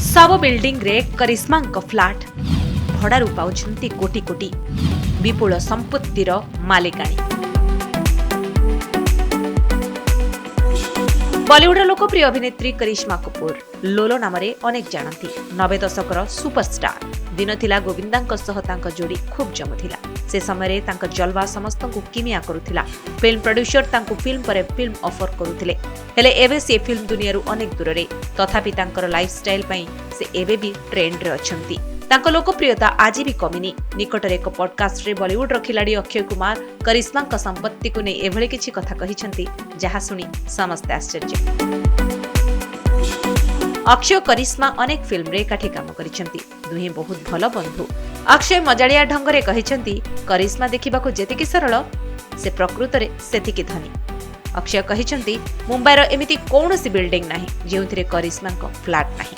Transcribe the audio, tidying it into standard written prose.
सब बिल्डिंग रे करिश्मा फ्लाट भड़ारू पाउछंती कोटी कोटी विपुल संपत्तिर मालिकाणी। बॉलीवुड लोकप्रिय अभिनेत्री करिश्मा कपूर लोलो नाम अनेक जानती। 90 दशकर सुपरस्टार दिन थिला गोविंदांक सह तांक जोड़ी खूब जमुथिला। से समय तांक जलवा समस्त को किमिया करुथिला। फिल्म प्रोड्यूसर तांको फिल्म पर फिल्म ऑफर करुथिले, हेले एबे से फिल्म दुनियारू अनेक दूर रे। तथापि तांकर लाइफस्टाइल पई से एबे भी ट्रेंड रे अछंती। तांको लोकप्रियता आज भी कमिनी। निकटरे एक पॉडकास्ट रे बॉलीवुड रो खिलाड़ी अक्षय कुमार करिश्मा का संपत्ति को नै एभଳି किछि कथा कहिसंती जहा सुनी समस्त आश्चर्य। अक्षय करिश्मा अनेक फिल्म रे एकाठी काम करिसंती। दुहे बहुत भल बंधु। अक्षय मजालिया ढंग रे कहिसंती करिश्मा देखिबाको जेतिकी सरल से प्रकृत रे सेतिकी धनी। अक्षय कहिसंती मुंबईर एमिति कोनोसी बिल्डिंग नाही जेउथिरे करिश्मा को फ्लैट नाही।